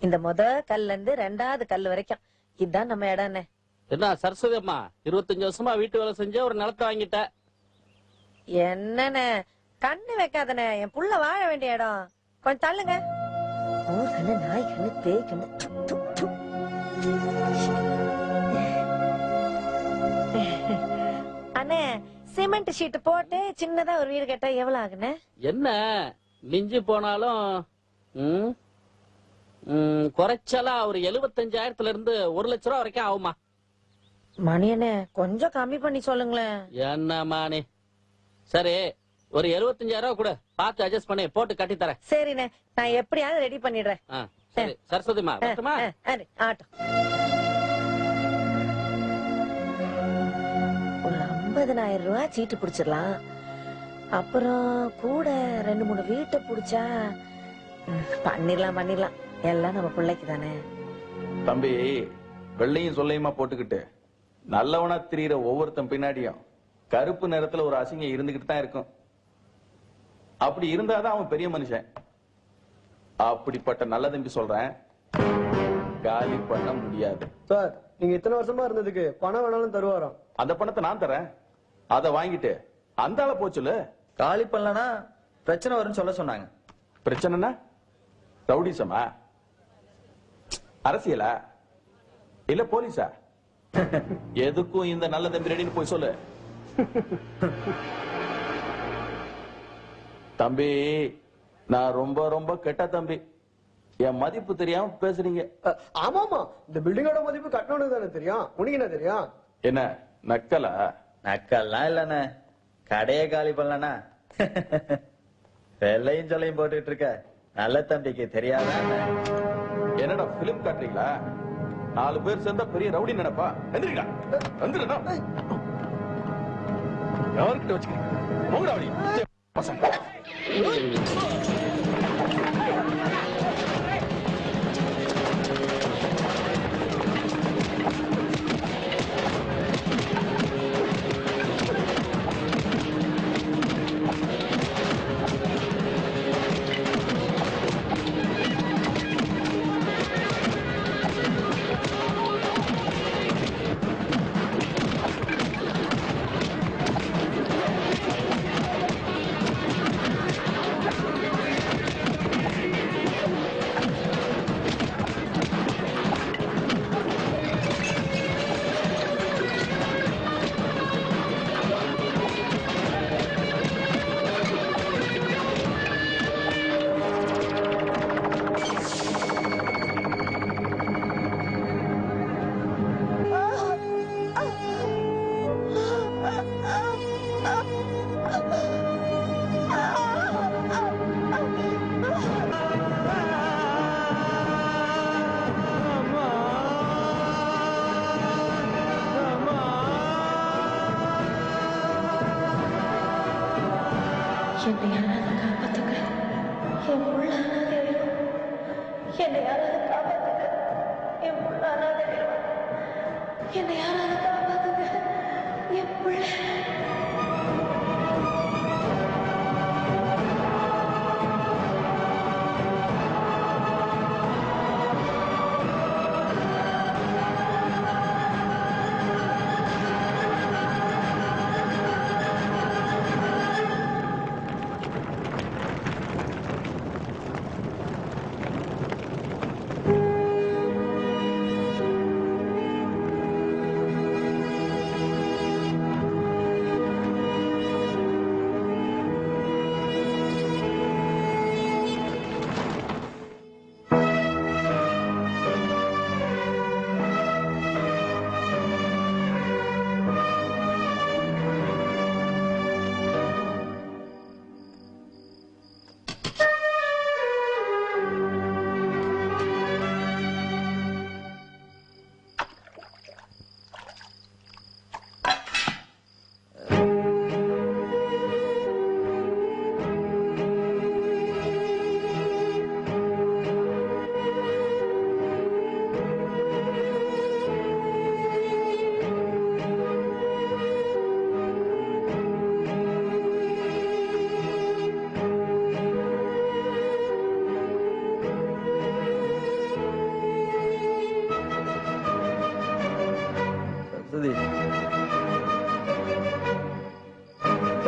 இந்த முத கல்ல இருந்து 2வது கல் வரைக்கும் இதுதான் நம்ம இடம். என்ன சரஸ்வதி அம்மா 25 வருஷமா வீட்டு வேலை செஞ்ச ஒரு நிலத்தை வாங்கிட்ட. என்னண்ணே கண்ணு வைக்காதனே, என் புள்ள வாழ வேண்டிய இடம். கொஞ்சம் தள்ளுங்க. ஊர் கண்ணு, நாய் கண்ணு, பேய் கண்ணு. அண்ணே சிமெண்ட் ஷீட் போட்டு சின்னதா ஒரு வீடு கட்ட எவ்வளவு ஆகுண்ணே? என்ன மிஞ்சி போனாலும் குறைச்சலா ஒரு 75,000 இருந்து 1 லட்சம் ரூபா வரைக்கும் ஆகுமா? மணியண்ணே கொஞ்சம் கம்மி பண்ணி சொல்லுங்களேன். என்ன மாணி, சரி ஒரு 75,000 கூட பார்த்து அட்ஜஸ்ட் பண்ணி போட்டு கட்டி தரேன். சரிண்ணே, நான் எப்படியாவது ரெடி பண்ணிடுறேன். சரி சரஸ்வதிமா வரட்டுமா? ஆட்டம். ஒரு 50,000 ரூபாய் சீட்டு பிடிச்சிடலாம். அப்புறம் கூட 2-3 வீட்டை பிடிச்சா பண்ணிடலாம். எல்லாம் நம்ம பிள்ளைக்கு தானே. தம்பி, வெள்ளையும் சொல்லையுமா போட்டுக்கிட்டு நல்லவனா திரியிற ஒவ்வொருத்தன் பின்னாடியும் கருப்பு நிறத்துல ஒரு அசிங்கம் இருந்துகிட்டு தான் இருக்கும். அப்படி இருந்தாதான் அவன் பெரிய மனுஷன். அப்படிப்பட்ட நல்ல தம்பி சொல்றேன், காலி பண்ண முடியாது. சார், நீங்க இத்தனை வருஷமா இருந்ததுக்கு பணம் வேணாலும் தருவாராம். அந்த பணத்தை நான் தரேன், அதை வாங்கிட்டு அந்த ஆளை போச்சுல. காலி பண்ணலனா பிரச்சனை வரும்னு சொல்ல சொன்னாங்க. பிரச்சனைனா ரவுடிசமா, அரசியலா, இல்ல போலீஸா? எதுக்கும் இந்த நல்ல தம்பி ரெடின்னு போய் சொல்லு. தம்பி, நான் ரொம்ப ரொம்ப கெட்ட தம்பி. என் மதிப்பு தெரியாம பேசுறீங்க. ஆமாமா, இந்த பில்டிங்கோட மதிப்பு கட்டணும் தானே தெரியும். உனக்கு என்ன தெரியும்? என்ன நக்கலா? நக்கல்லாம் இல்லண்ணே, கடையை காலி பண்ணலனா வெள்ளையும் சொல்லையும் போட்டுக்கிட்டு இருக்க நல்ல தம்பிக்கு தெரியாதா? என்னடா பிலிம் காட்டுறீங்களா? 4 பேர் சேர்ந்தா பெரிய ரவுடி நினைப்பா. எந்திரிடா, வந்துடுடா. யார்கிட்ட வச்சுக்கிறீங்க? போங்கடா வழி பசங்க.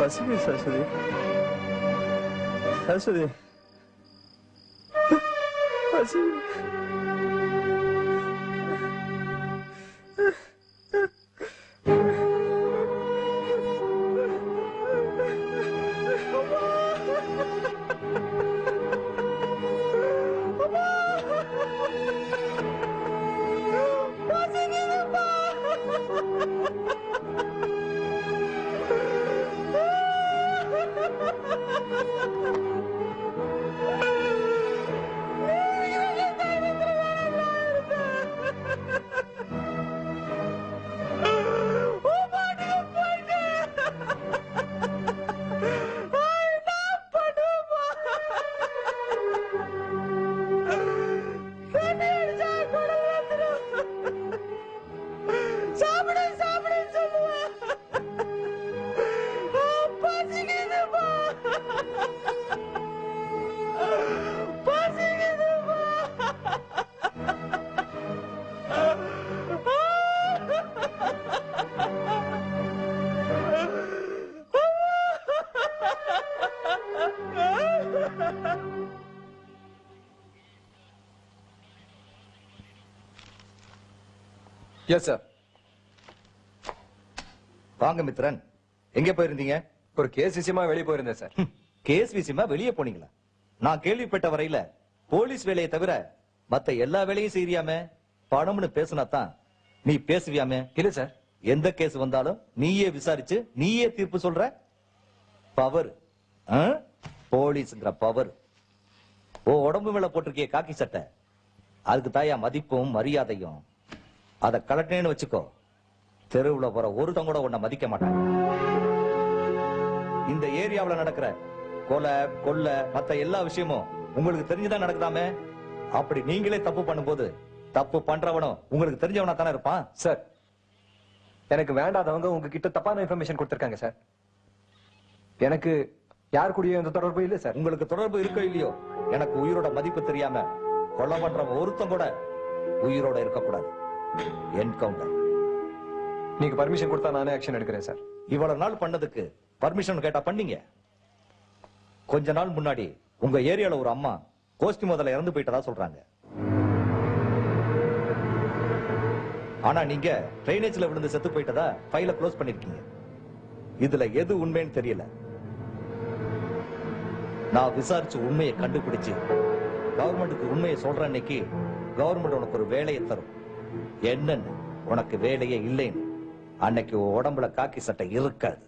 பசிங்க சரஸ்வதி. சரஸ்வதி பசிங்க. Yes sir. வாங்க மித்ரன், எங்க போயிருந்தீங்க? ஒரு கேஸ் விஷயமா வெளியே போயிருந்தேன் சார். கேஸ் விஷயமா வெளியே போனீங்களா? நான் கேள்விப்பட்ட வரையில போலீஸ் வேலையை தவிர மத்த எல்லா வேலையும் செய்யறியாமே. பணம்னு பேசுனாதான் நீ பேசுவியாமே. இல்ல சார். எந்த கேஸ் வந்தாலும் நீயே விசாரிச்சு நீயே தீர்ப்பு சொல்ற. Power, போலீஸ்ங்கிற power. ஓ உடம்பு மேல போட்டிருக்கிய காக்கி சட்டை, அதுக்கு தாயா மதிப்பும் மரியாதையும். அத கலட்டினேன்னு வச்சுக்கோ, தெருவுல போற ஒருத்தங்க கூட உன்னை மதிக்க மாட்டாங்க. இந்த ஏரியாவுல நடக்கிற கொலை கொள்ள மத்த எல்லா விஷயமும் உங்களுக்கு தெரிஞ்சுதான் நடக்குதாமே. அப்படி நீங்களே தப்பு பண்ணும்போது தப்பு பண்றவனும் உங்களுக்கு தெரிஞ்சவனா தானே இருப்பான். சார், எனக்கு வேண்டாதவங்க உங்ககிட்ட தப்பான இன்ஃபர்மேஷன் கொடுத்திருக்காங்க சார். எனக்கு யார் கூடயும் எந்த தொடர்பு இல்ல சார். உங்களுக்கு தொடர்பு இருக்கோ இல்லையோ, எனக்கு உயிரோட மதிப்பு தெரியாம கொலை பண்றவன் ஒருத்தன் கூட உயிரோட இருக்கக்கூடாது. என்கவுண்டர். நீங்க பர்மிஷன் கொடுத்தா நானே ஆக்ஷன் எடுக்கிறேன் சார். இவ்வளவு நாள் பண்ணதுக்கு பர்மிஷன் கேட்டா பண்ணீங்க. கொஞ்ச நாள் முன்னாடி உங்க ஏரியால ஒரு அம்மா கோஷ்டி முதல்ல இறந்து போயிட்டதா சொல்றாங்க. ஆனா நீங்க ட்ரைனேஜ்ல விழுந்து செத்து போயிட்டதா ஃபைல க்ளோஸ் பண்ணிருக்கீங்க. இதுல எது உண்மைன்னு தெரியல. நான் விசாரிச்சு உண்மையை கண்டுபிடிச்சு கவர்மெண்ட்டுக்கு உண்மையை சொல்ற அன்னைக்கு கவர்மெண்ட் உனக்கு ஒரு வேலையை தரும். என்னன்னு? உனக்கு வேலையே இல்லைன்னு. அன்னைக்கு உடம்புல காக்கி சட்டை இருக்காது.